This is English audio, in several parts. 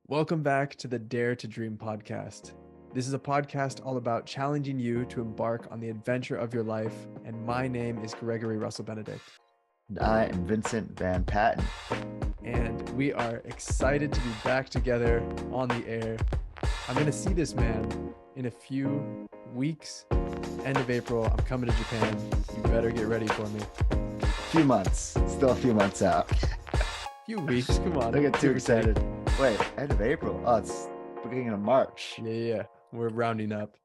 Welcome back to the Dare to Dream podcast. This is a podcast all about challenging you to embark on the adventure of your life, and my name is Gregory Russell Benedict. And I am Vincent Van Patten. And we are excited to be back together on the air. I'm going to see this man in a few weeks. End of April, I'm coming to Japan. You better get ready for me. Few months, still a few months out. Few weeks, come on. Don't get too excited. Wait, end of April. Oh, it's beginning of March. Yeah. We're rounding up.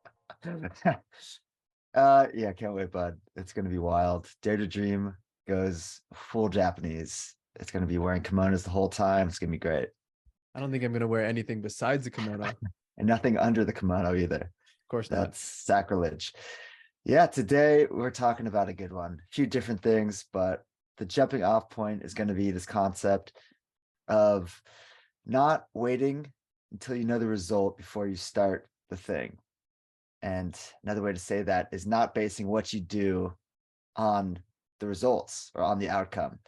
Yeah, can't wait, bud. It's gonna be wild. Dare to Dream goes full Japanese. It's gonna be wearing kimonos the whole time. It's gonna be great. I don't think I'm going to wear anything besides the kimono. And nothing under the kimono either. Of course not. That's sacrilege. Yeah, today we're talking about a good one. A few different things, but the jumping off point is going to be this concept of not waiting until you know the result before you start the thing. And another way to say that is not basing what you do on the results or on the outcome.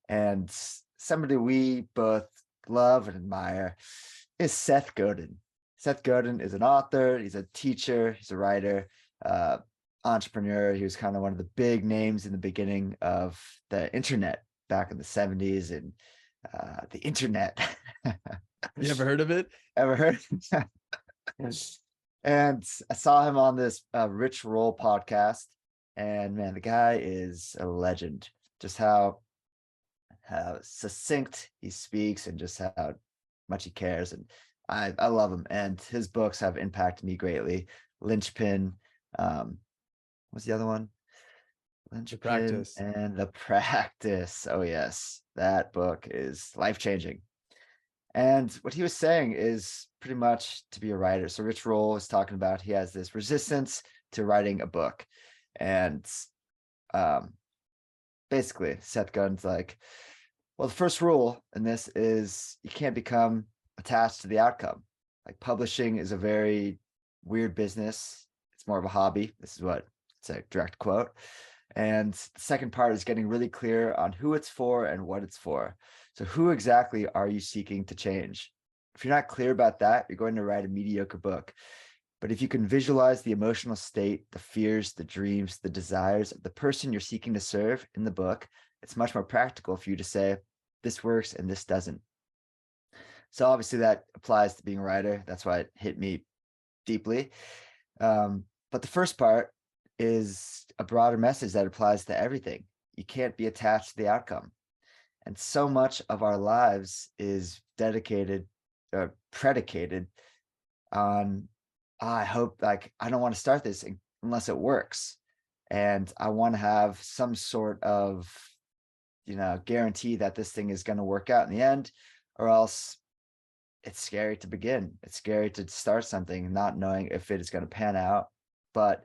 And somebody we both love and admire is Seth Godin. Seth Godin is an author, he's a teacher, he's a writer, entrepreneur. He was kind of one of the big names in the beginning of the internet back in the 70s and the internet. You ever heard of it? Ever heard? And I saw him on this Rich Roll podcast, and man, the guy is a legend. Just how succinct he speaks and just how much he cares. And I love him. And his books have impacted me greatly. Linchpin, what's the other one? The Practice. And The Practice. Oh yes, that book is life-changing. And what he was saying is pretty much to be a writer. So Rich Roll was talking about he has this resistance to writing a book. And basically Seth Godin's like, well, the first rule in this is you can't become attached to the outcome. Like publishing is a very weird business. It's more of a hobby. This is what it's a direct quote. And the second part is getting really clear on who it's for and what it's for. So who exactly are you seeking to change? If you're not clear about that, you're going to write a mediocre book. But if you can visualize the emotional state, the fears, the dreams, the desires of the person you're seeking to serve in the book, it's much more practical for you to say, this works and this doesn't. So obviously that applies to being a writer. That's why it hit me deeply. But the first part is a broader message that applies to everything. You can't be attached to the outcome. And so much of our lives is dedicated or predicated on, I hope, like, I don't want to start this unless it works. And I want to have some sort of, guarantee that this thing is going to work out in the end, or else it's scary to begin. It's scary to start something not knowing if it is going to pan out. But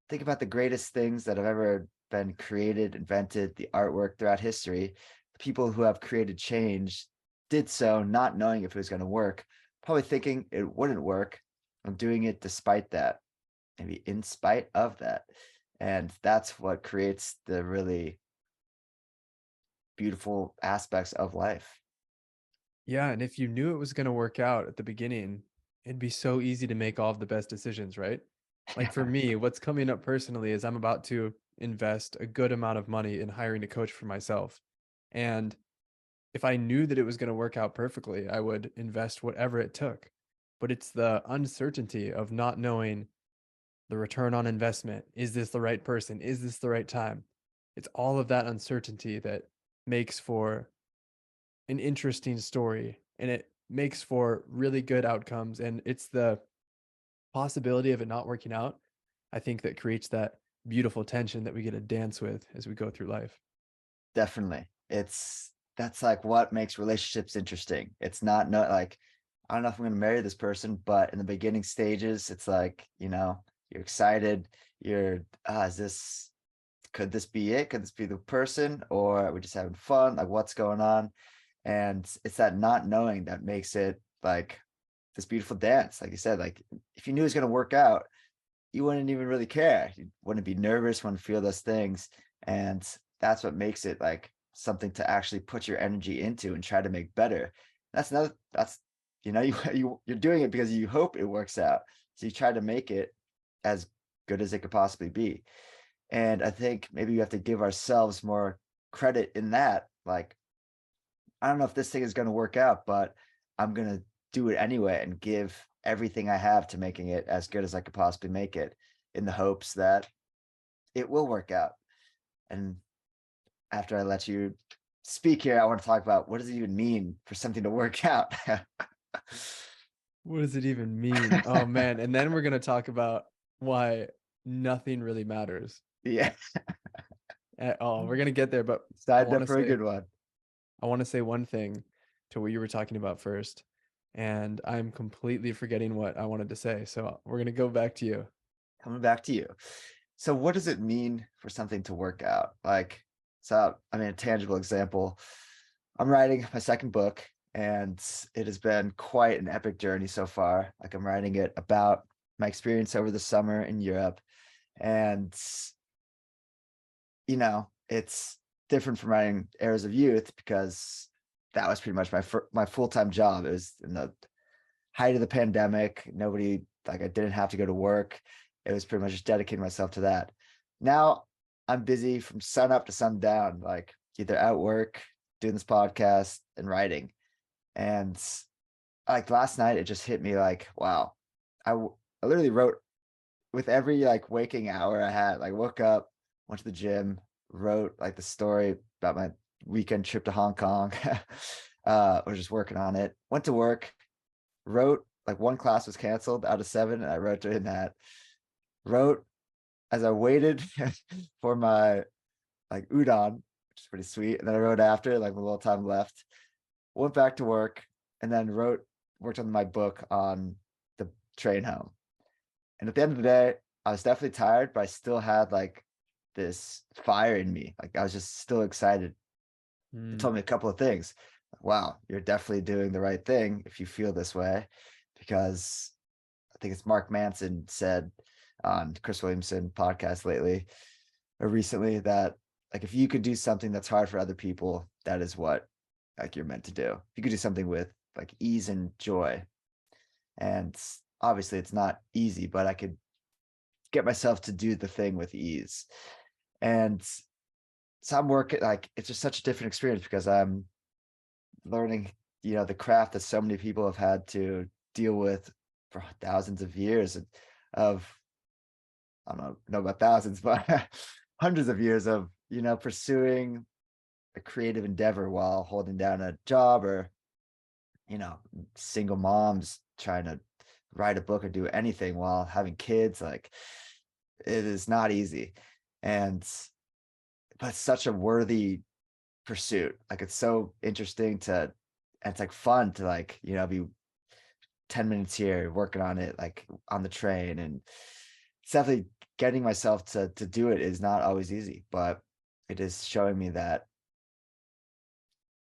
think about the greatest things that have ever been created, invented, the artwork throughout history. The people who have created change did so not knowing if it was going to work, probably thinking it wouldn't work, and doing it despite that, maybe in spite of that. And that's what creates the really beautiful aspects of life. Yeah, and if you knew it was going to work out at the beginning, it'd be so easy to make all of the best decisions, right? Like for me, what's coming up personally is I'm about to invest a good amount of money in hiring a coach for myself. And if I knew that it was going to work out perfectly, I would invest whatever it took. But it's the uncertainty of not knowing the return on investment. Is this the right person? Is this the right time? It's all of that uncertainty that makes for an interesting story, and it makes for really good outcomes. And it's the possibility of it not working out, I think, that creates that beautiful tension that we get to dance with as we go through life. Definitely. That's like what makes relationships interesting. It's not like, I don't know if I'm going to marry this person, but in the beginning stages, it's like, you're excited. Could this be it? Could this be the person? Or are we just having fun? Like, what's going on? And it's that not knowing that makes it like this beautiful dance. Like you said, like if you knew it was going to work out, you wouldn't even really care. You wouldn't be nervous, wouldn't feel those things. And that's what makes it like something to actually put your energy into and try to make better. That's you're doing it because you hope it works out. So you try to make it as good as it could possibly be. And I think maybe we have to give ourselves more credit in that. Like, I don't know if this thing is going to work out, but I'm going to do it anyway and give everything I have to making it as good as I could possibly make it in the hopes that it will work out. And after I let you speak here, I want to talk about what does it even mean for something to work out? What does it even mean? Oh man. And then we're gonna talk about why nothing really matters Yeah, at all. We're gonna get there, but I signed want up to for a say good one. I want to say one thing to what you were talking about first, and I'm completely forgetting what I wanted to say. So we're gonna go back to you. Coming back to you. So what does it mean for something to work out? Like, so I mean, a tangible example. I'm writing my second book, and it has been quite an epic journey so far. Like, I'm writing it about my experience over the summer in Europe. And, it's different from writing Eras of Youth because that was pretty much my full-time job. It was in the height of the pandemic. Nobody, like, I didn't have to go to work. It was pretty much just dedicating myself to that. Now I'm busy from sun up to sundown, like either at work, doing this podcast and writing. And like last night, it just hit me like, wow, I literally wrote with every like waking hour I had, like woke up, went to the gym, wrote like the story about my weekend trip to Hong Kong. Was just working on it, went to work, wrote like one class was canceled out of 7, and I wrote during that. Wrote as I waited for my like udon, which is pretty sweet. And then I wrote after, like with a little time left. Went back to work and then worked on my book on the train home. And at the end of the day, I was definitely tired, but I still had like this fire in me. Like I was just still excited. It told Hmm. me a couple of things. Wow, you're definitely doing the right thing if you feel this way, because I think it's Mark Manson said on Chris Williamson podcast lately or recently that like if you could do something that's hard for other people, that is what like you're meant to do. If you could do something with like ease and joy. And obviously it's not easy, but I could get myself to do the thing with ease. And so I'm working like it's just such a different experience because I'm learning, the craft that so many people have had to deal with for thousands of years of I don't know about thousands, but hundreds of years of, pursuing a creative endeavor while holding down a job or, you know, single moms trying to write a book or do anything while having kids. Like it is not easy. And, but it's such a worthy pursuit. Like it's so interesting and it's like fun to like, be 10 minutes here working on it, like on the train. And it's definitely getting myself to do it is not always easy, but it is showing me that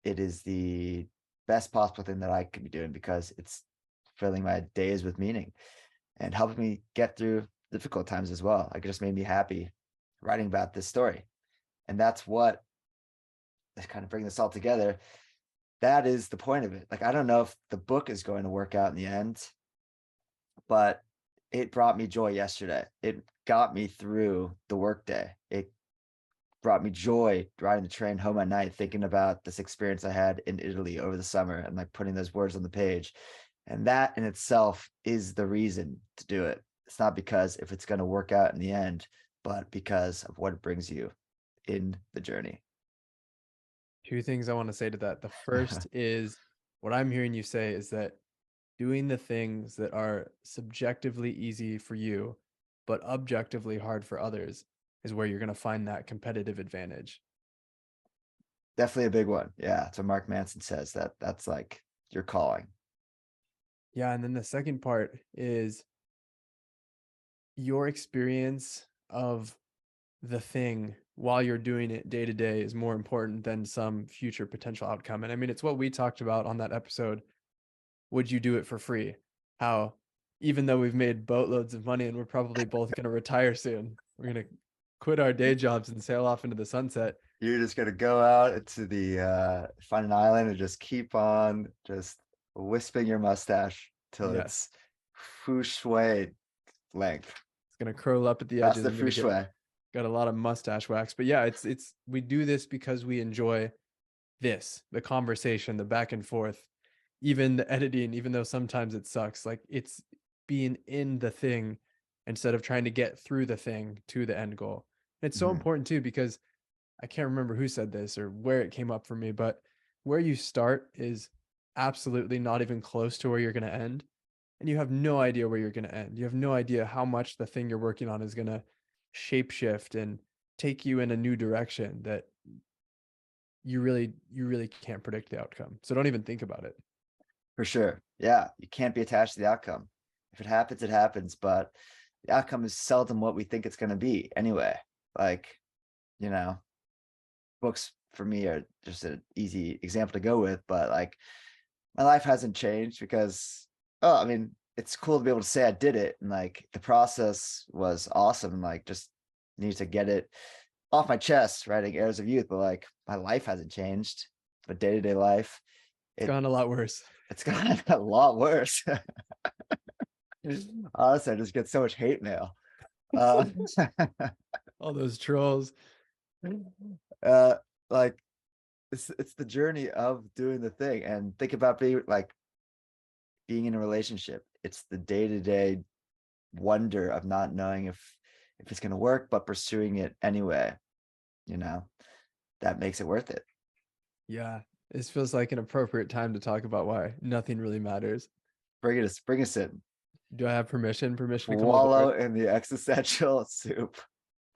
it is the best possible thing that I could be doing because it's filling my days with meaning and helping me get through difficult times as well. Like it just made me happy writing about this story. And that's what kind of bring this all together. That is the point of it. Like I don't know if the book is going to work out in the end, but it brought me joy yesterday. It got me through the workday. It brought me joy riding the train home at night, thinking about this experience I had in Italy over the summer and like putting those words on the page. And that in itself is the reason to do it. It's not because if it's going to work out in the end, but because of what it brings you in the journey. Two things I want to say to that. The first is what I'm hearing you say is that doing the things that are subjectively easy for you, but objectively hard for others is where you're going to find that competitive advantage. Definitely a big one. Yeah. So Mark Manson says that's like your calling. Yeah. And then the second part is your experience of the thing while you're doing it day to day is more important than some future potential outcome. And I mean, it's what we talked about on that episode. Would you do it for free? How, even though we've made boatloads of money and we're probably both going to retire soon, we're going to quit our day jobs and sail off into the sunset. You're just gonna go out into the find an island and just keep on just wisping your mustache till Yes. it's feng shui length. It's gonna curl up at the That's edges. the I'm gonna feng get shui. got a lot of mustache wax. But yeah, it's we do this because we enjoy this, the conversation, the back and forth, even the editing, even though sometimes it sucks. Like it's being in the thing instead of trying to get through the thing to the end goal. And it's so Mhm. important too, because I can't remember who said this or where it came up for me, but where you start is absolutely not even close to where you're going to end. And you have no idea where you're going to end. You have no idea how much the thing you're working on is going to shapeshift and take you in a new direction that you really can't predict the outcome. So don't even think about it. For sure. Yeah, you can't be attached to the outcome. If it happens, it happens, but the outcome is seldom what we think it's going to be anyway. Like, you know, books for me are just an easy example to go with, but like my life hasn't changed because, oh, I mean, it's cool to be able to say I did it and like the process was awesome and like just need to get it off my chest, writing Heirs of Youth, but like my life hasn't changed. But day-to-day life, It's it gone a lot worse. it's gotten a lot worse. Honestly, I just get so much hate mail. Uh, All those trolls. uh, like it's the journey of doing the thing, and think about being in a relationship. It's the day to day wonder of not knowing if it's going to work, but pursuing it anyway. You know that makes it worth it. Yeah. This feels like an appropriate time to talk about why nothing really matters. Bring us in. Do I have permission? Permission to come Wallow aboard? in the existential soup.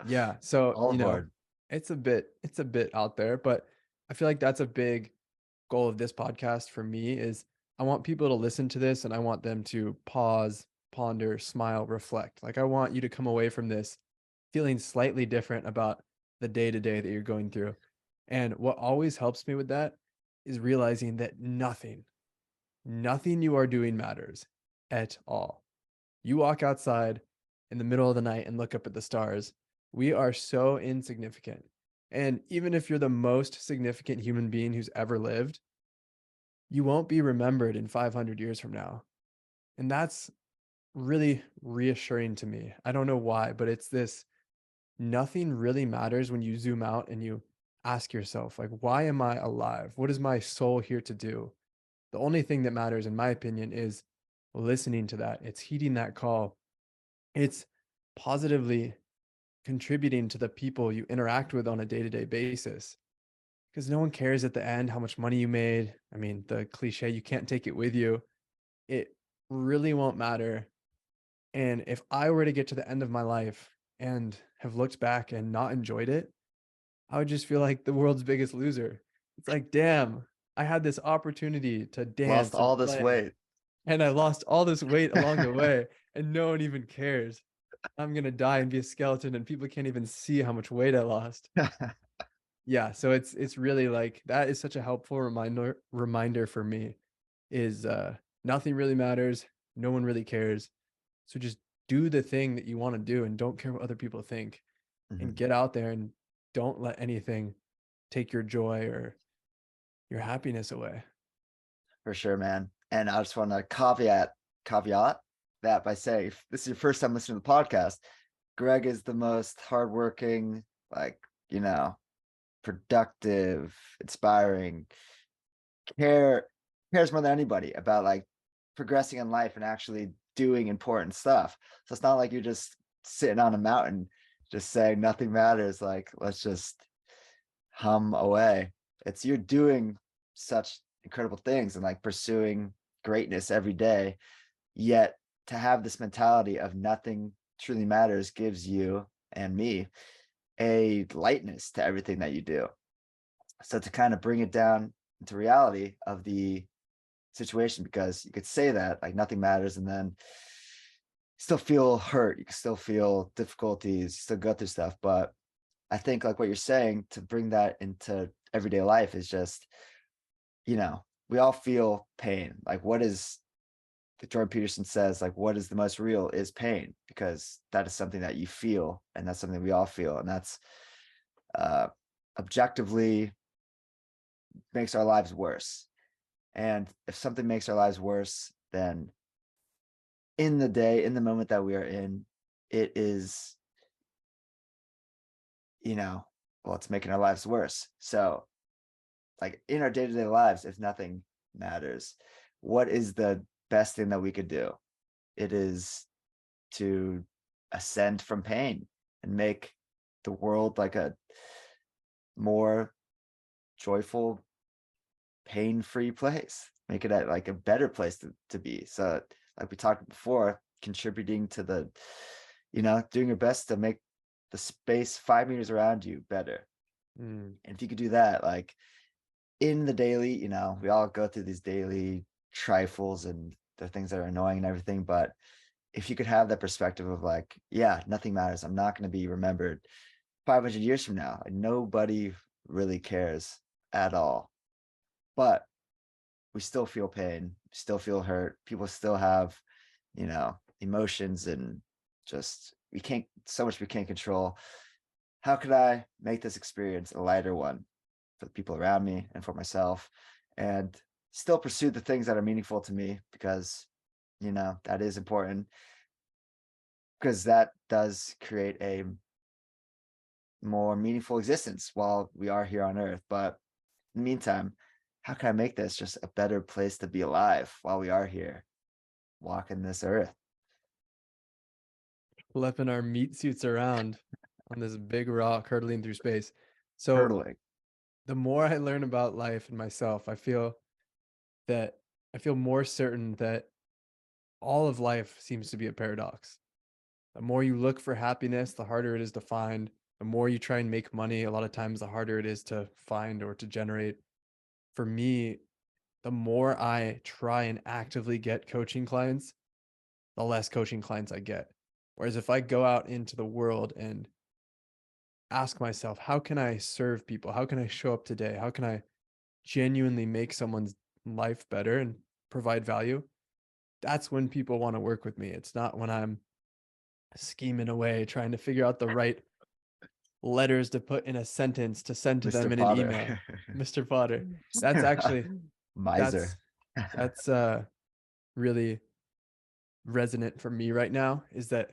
Yeah. So, All aboard. it's a bit out there, but I feel like that's a big goal of this podcast for me is I want people to listen to this and I want them to pause, ponder, smile, reflect. Like I want you to come away from this feeling slightly different about the day to day that you're going through. And what always helps me with that is realizing that nothing you are doing matters at all. You walk outside in the middle of the night and look up at the stars. We are so insignificant. And even if you're the most significant human being who's ever lived, you won't be remembered in 500 years from now. And that's really reassuring to me. I don't know why, but it's this nothing really matters when you zoom out and you ask yourself, like, why am I alive? What is my soul here to do? The only thing that matters, in my opinion, is listening to that. It's heeding that call. It's positively contributing to the people you interact with on a day to day basis because no one cares at the end how much money you made. I mean, the cliche, you can't take it with you. It really won't matter. And if I were to get to the end of my life and have looked back and not enjoyed it, I would just feel like the world's biggest loser. It's like, damn, I had this opportunity to Lost dance and all this play, weight. and I lost all this weight along the way, and no one even cares. I'm gonna die and be a skeleton, and people can't even see how much weight I lost. Yeah, so it's really like that is such a helpful reminder for me is nothing really matters, no one really cares. So just do the thing that you want to do and don't care what other people think and Mhm. get out there and don't let anything take your joy or your happiness away. For sure, man. And I just want to caveat that by saying, if this is your first time listening to the podcast, Greg is the most hardworking, like, you know, productive, inspiring, care cares more than anybody about like progressing in life and actually doing important stuff. So it's not like you're just sitting on a mountain just saying nothing matters, like let's just hum away. It's you're doing such incredible things and like pursuing greatness every day. Yet to have this mentality of nothing truly matters gives you and me a lightness to everything that you do. So to kind of bring it down into reality of the situation, because you could say that like nothing matters and then still feel hurt, you can still feel difficulties, still go through stuff. But I think like what you're saying to bring that into everyday life is just, we all feel pain. Like what is Jordan Peterson says, like what is the most real is pain, because that is something that you feel and that's something we all feel. And that's uh objectively makes our lives worse. And if something makes our lives worse, then in the day, in the moment that we are in, it is, you know, well, it's making our lives worse. So, like in our day-to-day lives, if nothing matters, what is the best thing that we could do? It is to ascend from pain and make the world like a more joyful, pain-free place. Make it like a better place to be. So like we talked before, contributing to the, doing your best to make the space 5 meters around you better. Mm. And if you could do that, like in the daily, we all go through these daily trifles and the things that are annoying and everything. But if you could have that perspective of like, yeah, nothing matters. I'm not going to be remembered 500 years from now. Like, nobody really cares at all. But we still feel pain, still feel hurt. People still have, emotions and just we can't so much we can't control. How could I make this experience a lighter one for the people around me and for myself, and still pursue the things that are meaningful to me because that is important because that does create a more meaningful existence while we are here on earth. But in the meantime, how can I make this just a better place to be alive while we are here walking this earth? Flipping our meat suits around on this big rock hurtling through space. So Hurtling. the more I learn about life and myself, that I feel more certain that all of life seems to be a paradox. The more you look for happiness, the harder it is to find. The more you try and make money, a lot of times the harder it is to find or to generate. For me, the more I try and actively get coaching clients, the less coaching clients I get. Whereas if I go out into the world and ask myself, how can I serve people? How can I show up today? How can I genuinely make someone's life better and provide value? That's when people want to work with me. It's not when I'm scheming away trying to figure out the right letters to put in a sentence to send to Mr. them in an Potter. email. Mr. Potter. That's actually Miser. that's that's really resonant for me right now is that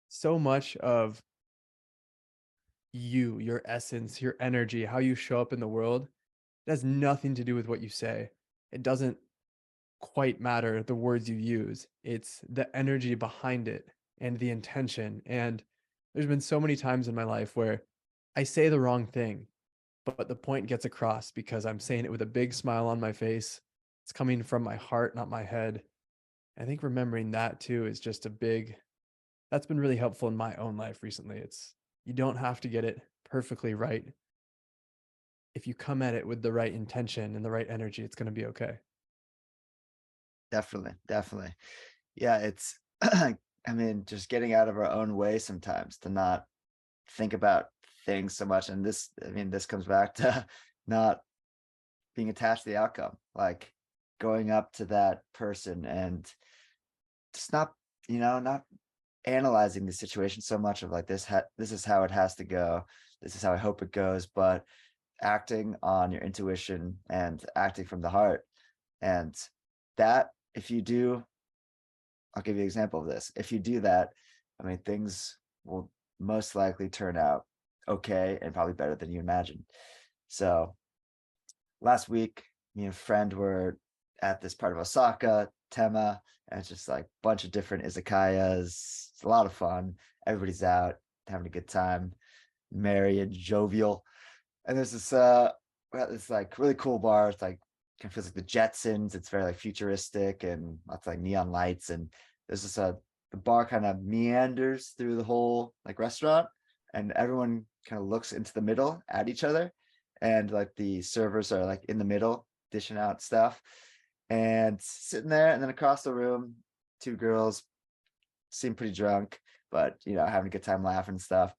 so much of you, your essence, your energy, how you show up in the world, it has nothing to do with what you say. It doesn't quite matter the words you use. It's the energy behind it and the intention. And there's been so many times in my life where I say the wrong thing, but the point gets across because I'm saying it with a big smile on my face. It's coming from my heart, not my head. I think remembering that too is just a big that's been really helpful in my own life recently. It's you don't have to get it perfectly right. If you come at it with the right intention and the right energy, it's going to be okay. Definitely, definitely. Yeah, it's I mean, just getting out of our own way sometimes to not think about things so much. And this, I mean, this comes back to not being attached to the outcome, like going up to that person and just not analyzing the situation so much of like this is how it has to go. This is how I hope it goes, but acting on your intuition and acting from the heart. And that, if you do, I'll give you an example of this. If you do that, I mean, things will most likely turn out okay and probably better than you imagined. So last week, me and a friend were at this part of Osaka, Tema, and it's just like a bunch of different izakayas. It's a lot of fun. Everybody's out having a good time, merry and jovial. And there's this like really cool bar. It's like kind of feels like the Jetsons. It's very like futuristic and lots of like neon lights. And there's this the bar kind of meanders through the whole like restaurant, and everyone kind of looks into the middle at each other, and like the servers are like in the middle dishing out stuff and sitting there. And then across the room, two girls seem pretty drunk, but having a good time laughing and stuff.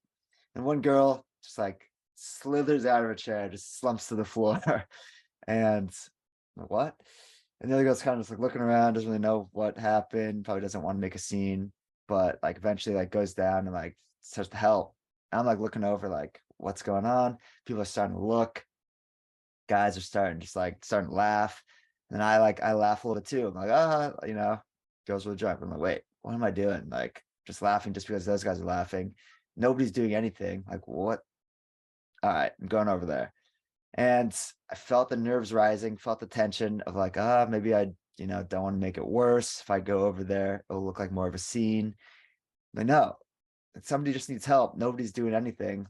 And one girl just like slithers out of her chair, just slumps to the floor. And I'm like, what? And the other girl's kind of just like looking around, doesn't really know what happened, probably doesn't want to make a scene, but like eventually like goes down and like starts to help. And I'm like looking over, like, what's going on? People are starting to look, guys are starting to laugh. And I laugh a little bit too. I'm like, ah, goes with the joke. I'm like, wait, what am I doing? Like just laughing just because those guys are laughing. Nobody's doing anything. Like, what? All right, I'm going over there. And I felt the nerves rising, felt the tension of like, maybe I, don't want to make it worse. If I go over there, it'll look like more of a scene. But no, somebody just needs help. Nobody's doing anything.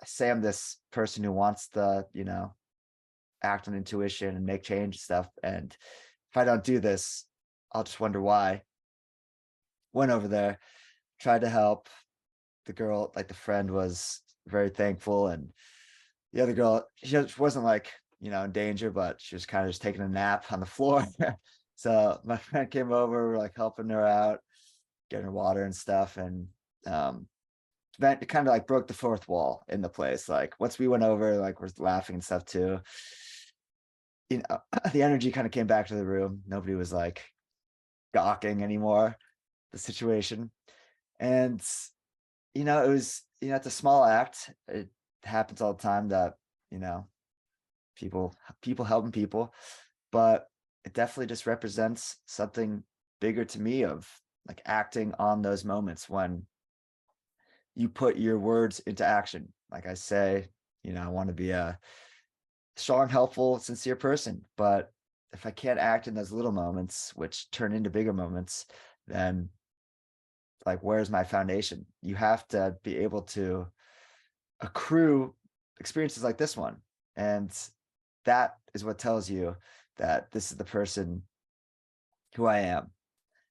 I say I'm this person who wants to, act on intuition and make change and stuff. And if I don't do this, I'll just wonder why. Went over there, tried to help. The girl, like the friend, was very thankful. And the other girl, she just wasn't like, in danger, but she was kind of just taking a nap on the floor. So my friend came over, we were like helping her out, getting her water and stuff. And it kind of like broke the fourth wall in the place. Like once we went over, like we're laughing and stuff too. The energy kind of came back to the room. Nobody was like gawking anymore, the situation. And it was, it's a small act. It happens all the time that, you know, people helping people, but it definitely just represents something bigger to me of like acting on those moments when you put your words into action. Like I say, I want to be a strong, helpful, sincere person, but if I can't act in those little moments, which turn into bigger moments, then like, where's my foundation? You have to be able to accrue experiences like this one. And that is what tells you that this is the person who I am.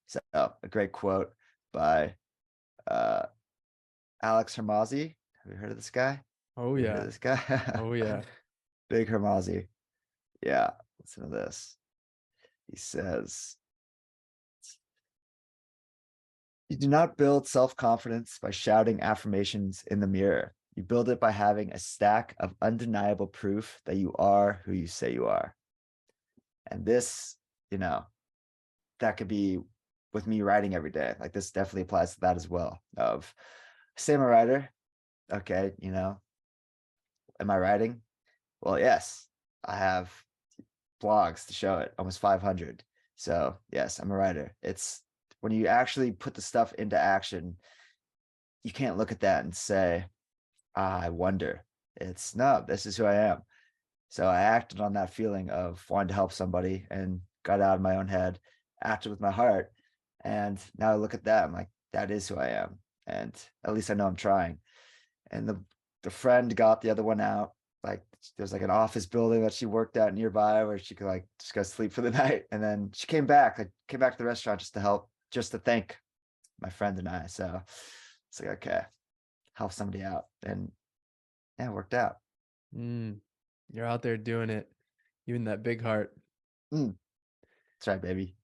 So a great quote by uh, Alex Hermazi. Have you heard of this guy? Have Oh you heard of yeah. this guy? Oh yeah. Big Hermazi. Yeah, listen to this. He says, "You do not build self-confidence by shouting affirmations in the mirror. You build it by having a stack of undeniable proof that you are who you say you are." And this, you know, that could be with me writing every day. Like this definitely applies to that as well. Of say I'm a writer. Okay, am I writing? Well, yes, I have blogs to show it, almost 500. So yes, I'm a writer. It's when you actually put the stuff into action, you can't look at that and say, I wonder. It's no, this is who I am. So I acted on that feeling of wanting to help somebody and got out of my own head, acted with my heart. And now I look at that, I'm like, that is who I am. And at least I know I'm trying. And the friend got the other one out. Like there's like an office building that she worked at nearby where she could like just go sleep for the night. And then she came back, like came back to the restaurant just to help, just to thank my friend and I. So it's like, okay, help somebody out. And yeah, it worked out. Mm, you're out there doing it. Even that big heart. Mm, that's right, baby.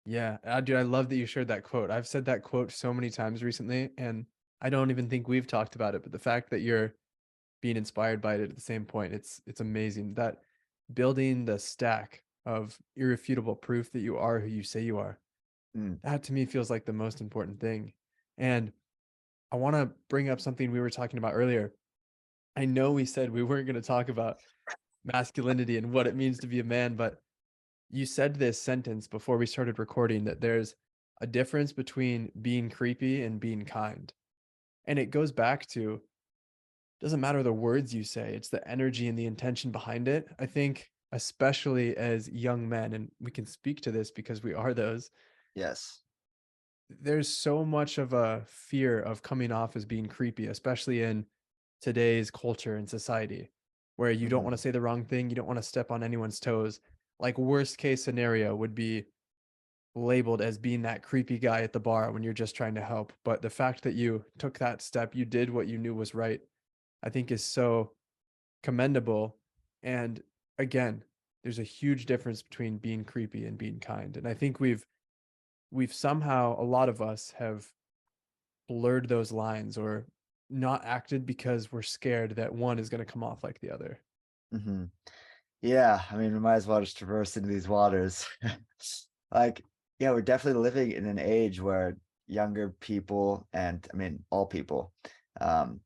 Yeah, dude, I love that you shared that quote. I've said that quote so many times recently, and I don't even think we've talked about it. But the fact that you're being inspired by it at the same point, it's amazing. That building the stack of irrefutable proof that you are who you say you are. Mm, That to me feels like the most important thing. And I want to bring up something we were talking about earlier. I know we said we weren't going to talk about masculinity and what it means to be a man, but you said this sentence before we started recording that there's a difference between being creepy and being kind. And it goes back to doesn't matter the words you say, it's the energy and the intention behind it. I think especially as young men, and we can speak to this because we are those, yes. there's so much of a fear of coming off as being creepy, especially in today's culture and society, where you don't want to Mhm. say the wrong thing, you don't want to step on anyone's toes. Like worst case scenario would be labeled as being that creepy guy at the bar when you're just trying to help. But the fact that you took that step, you did what you knew was right, I think is so commendable. And again, there's a huge difference between being creepy and being kind. And I think we've somehow a lot of us have blurred those lines or not acted because we're scared that one is going to come off like the other. Mhm. Yeah, I mean, we might as well just traverse into these waters. Like, yeah, we're definitely living in an age where younger people, and I mean all people, um,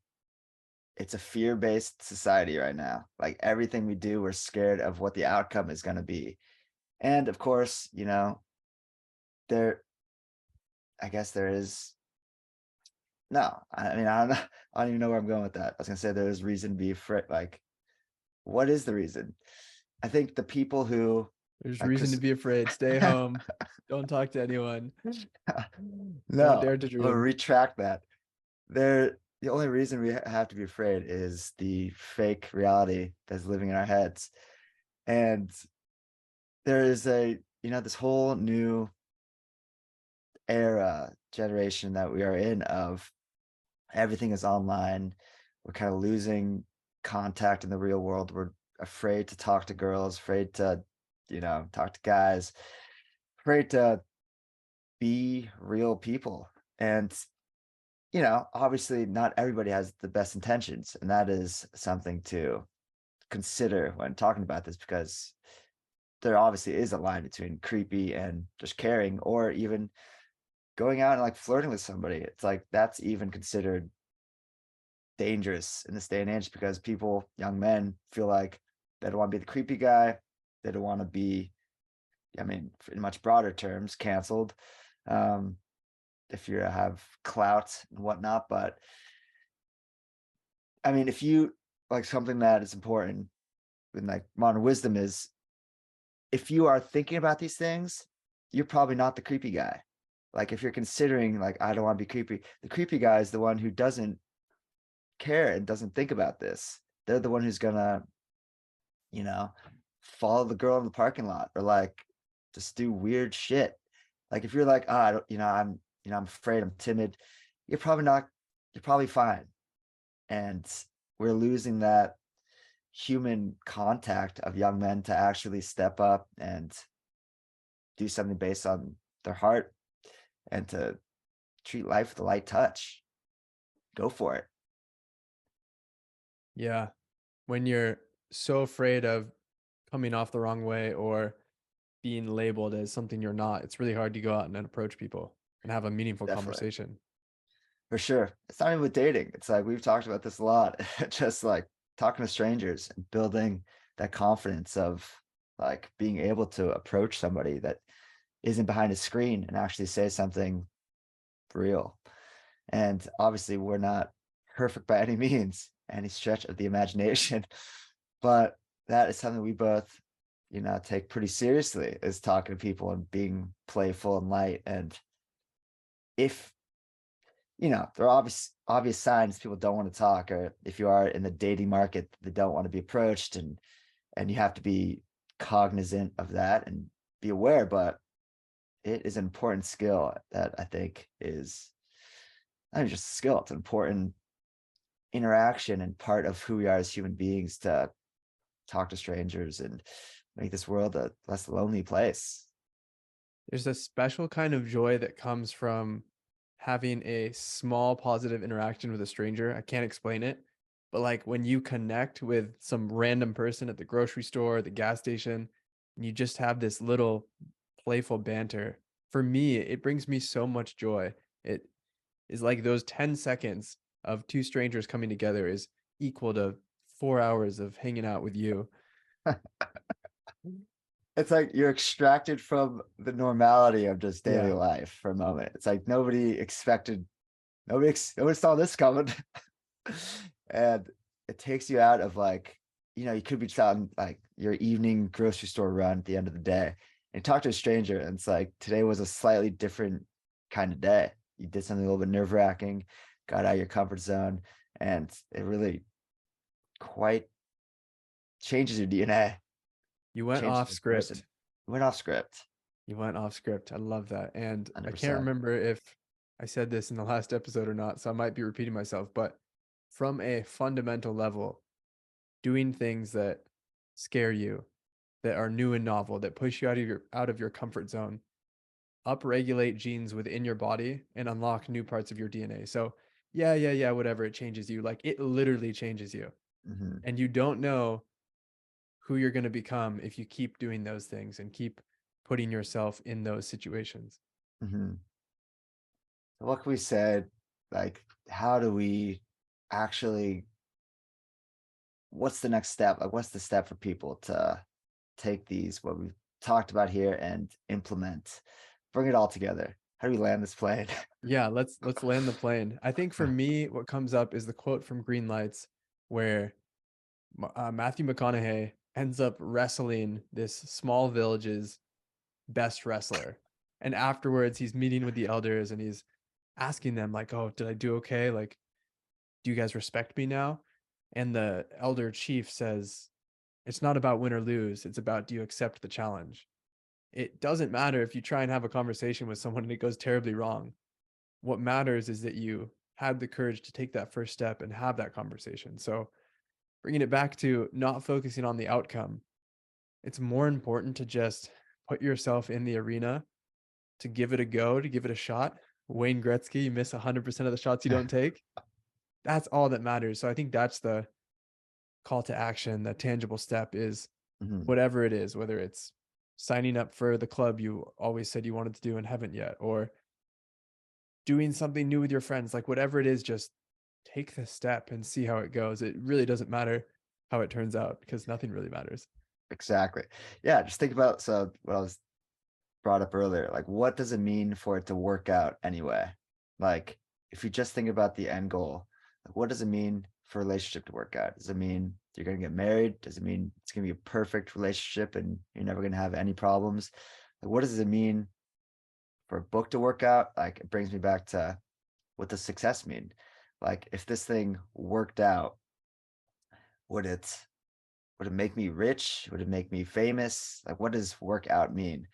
it's a fear-based society right now. Like everything we do, we're scared of what the outcome is going to be. And of course, there, I guess there is, no, I mean, I don't know. I don't even know where I'm going with that. I was gonna say there's reason to be afraid. Like, what is the reason? I think the people who, There's like, reason to be afraid. Stay home. Don't talk to anyone. Don't no, dare to I'm gonna dream. retract that. The only reason we have to be afraid is the fake reality that's living in our heads. And there is this whole new generation that we are in of everything is online. We're kind of losing contact in the real world. We're afraid to talk to girls, afraid to, talk to guys, afraid to be real people. And, obviously not everybody has the best intentions. And that is something to consider when talking about this, because there obviously is a line between creepy and just caring, or even going out and like flirting with somebody. It's like that's even considered dangerous in this day and age, because people, young men, feel like they don't want to be the creepy guy. They don't want to be, I mean, in much broader terms, canceled. Um, if you have clout and whatnot. But I mean, if you like, something that is important in like modern wisdom is, if you are thinking about these things, you're probably not the creepy guy. Like if you're considering like, I don't want to be creepy, the creepy guy is the one who doesn't care and doesn't think about this. They're the one who's gonna, you know, follow the girl in the parking lot, or like just do weird shit. Like if you're like, I don't, I'm afraid, I'm timid, you're probably not, you're probably fine. And we're losing that human contact of young men to actually step up and do something based on their heart, and to treat life with a light touch. Go for it. Yeah. When you're so afraid of coming off the wrong way or being labeled as something you're not, it's really hard to go out and approach people and have a meaningful Definitely. conversation. For sure. It's not even with dating. It's like we've talked about this a lot. Just like talking to strangers and building that confidence of like being able to approach somebody that isn't behind a screen and actually say something real. And obviously, we're not perfect by any means, any stretch of the imagination, but that is something we both, take pretty seriously, is talking to people and being playful and light. And if there are obvious signs people don't want to talk, or if you are in the dating market, they don't want to be approached, and you have to be cognizant of that and be aware. But it is an important skill that I think is not just a skill, it's an important interaction and part of who we are as human beings, to talk to strangers and make this world a less lonely place. There's a special kind of joy that comes from having a small positive interaction with a stranger. I can't explain it, but like when you connect with some random person at the grocery store, the gas station, and you just have this little playful banter. For me, it brings me so much joy. It is like those 10 seconds of two strangers coming together is equal to 4 hours of hanging out with you. It's like you're extracted from the normality of just daily Yeah. life for a moment. It's like nobody saw this coming. And it takes you out of like, you could be on like your evening grocery store run at the end of the day and talk to a stranger. And it's like, today was a slightly different kind of day. You did something a little bit nerve wracking, got out of your comfort zone, and it really quite changes your DNA, You went changes off you as a person. script. Went off script, You went off script. I love that. And I can't 100%. remember if I said this in the last episode or not, so I might be repeating myself, but from a fundamental level, doing things that scare you, that are new and novel, that push you out of your comfort zone, upregulate genes within your body and unlock new parts of your DNA. So, yeah, yeah, yeah, whatever, it changes you. Like it literally changes you. Mhm, And you don't know who you're going to become if you keep doing those things and keep putting yourself in those situations. mhm. So what can we say? Like, how do we actually? What's the next step? Like, what's the step for people to take these, what we've talked about here and implement. Bring it all together. How do we land this plane? Yeah, let's land the plane. I think for me, what comes up is the quote from Green Lights, where Matthew McConaughey ends up wrestling this small village's best wrestler, and afterwards he's meeting with the elders and he's asking them like, "Oh, did I do okay? Like, do you guys respect me now?" And the elder chief says, "It's not about win or lose. It's about do you accept the challenge." It doesn't matter if you try and have a conversation with someone and it goes terribly wrong. What matters is that you had the courage to take that first step and have that conversation. So, bringing it back to not focusing on the outcome, it's more important to just put yourself in the arena, to give it a go, to give it a shot. Wayne Gretzky, you miss 100% of the shots you don't take. That's all that matters. So I think that's the call to action, the tangible step is Mhm. whatever it is, whether it's signing up for the club you always said you wanted to do and haven't yet, or doing something new with your friends, like whatever it is, just take the step and see how it goes. It really doesn't matter how it turns out because nothing really matters. Exactly. Yeah, just think about so what I was brought up earlier. Like, what does it mean for it to work out anyway? Like, if you just think about the end goal, like, what does it mean for a relationship to work out? Does it mean you're going to get married? Does it mean it's going to be a perfect relationship and you're never going to have any problems? Like, what does it mean for a book to work out? Like, it brings me back to what does success mean? Like, if this thing worked out, would it would it make me rich? Would it make me famous? Like, what does work out mean?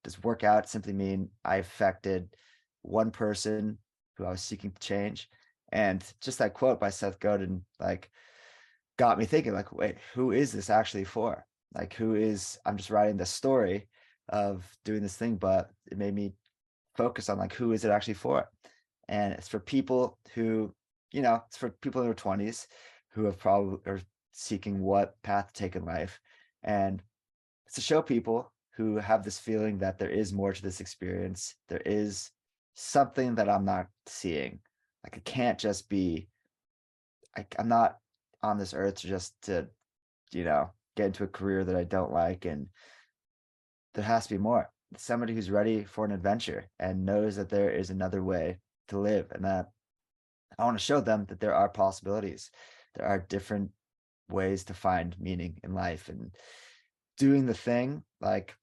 Does work out simply mean I affected one person who I was seeking to change? And just that quote by Seth Godin, like, got me thinking, like, wait, who is this actually for? Like, who is, I'm just writing the story of doing this thing, but it made me focus on like, who is it actually for? And it's for people who, it's for people in their 20s who have probably are seeking what path to take in life. And it's to show people who have this feeling that there is more to this experience. There is something that I'm not seeing. Like it can't just be, I'm not on this earth to get into a career that I don't like. And there has to be more. Somebody who's ready for an adventure and knows that there is another way to live and that I want to show them that there are possibilities. There are different ways to find meaning in life and doing the thing, like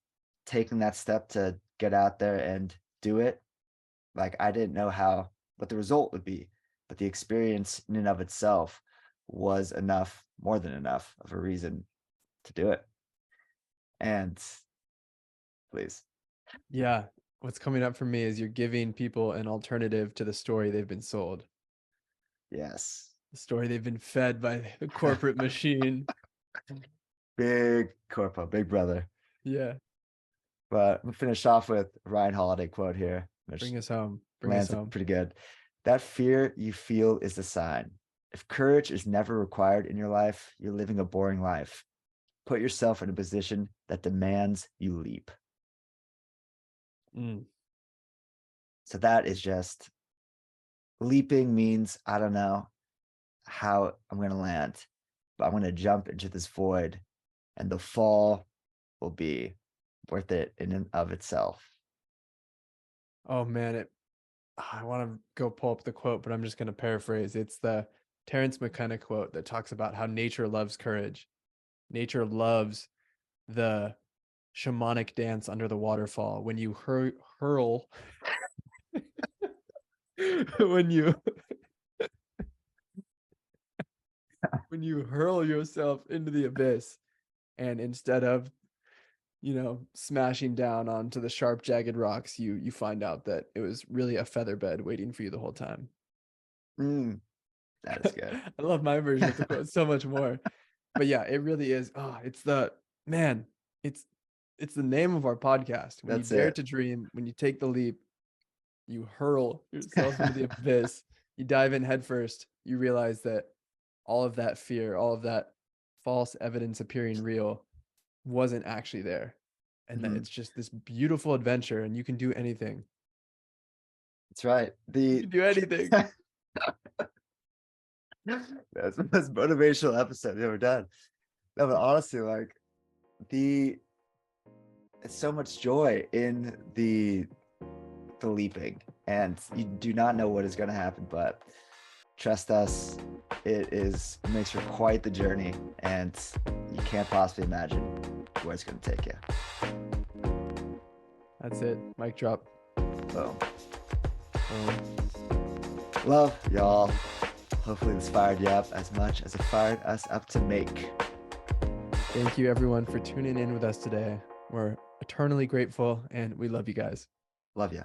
taking that step to get out there and do it. Like I didn't know what the result would be, but the experience in and of itself was enough, more than enough of a reason to do it. And please, Yeah. What's coming up for me is you're giving people an alternative to the story they've been sold, yes. the story they've been fed by the corporate machine. Big corpo, big brother. Yeah. But we'll finish off with a Ryan Holiday quote here, which Bring us home. Bring us lands it home. pretty good. That fear you feel is the sign. If courage is never required in your life, you're living a boring life. Put yourself in a position that demands you leap. Mm. So that is just leaping means I don't know how I'm going to land, but I'm going to jump into this void and the fall will be worth it in and of itself. Oh man, I want to go pull up the quote, but I'm just going to paraphrase. It's the Terrence McKenna quote that talks about how nature loves courage. Nature loves the shamanic dance under the waterfall when you hurl when you when you hurl yourself into the abyss, and instead of smashing down onto the sharp jagged rocks, you find out that it was really a feather bed waiting for you the whole time. Mm, that is good. I love my version of the quote so much more. But yeah, it really is. Oh, it's the man, it's it's the name of our podcast. When you That's dare it. to dream, when you take the leap, you hurl yourself into the abyss, you dive in headfirst, you realize that all of that fear, all of that false evidence appearing real wasn't actually there. And that Mhm. it's just this beautiful adventure and you can do anything. That's right. You can do anything. That's the most motivational episode we've ever done. No, but honestly, like the it's so much joy in the leaping, and you do not know what is going to happen, but trust us, it makes for quite the journey, and you can't possibly imagine where it's going to take you. That's it. Mic drop. Boom. Um, Love y'all. Hopefully this fired you up as much as it fired us up to make. Thank you everyone for tuning in with us today. We're eternally grateful and we love you guys. Love ya.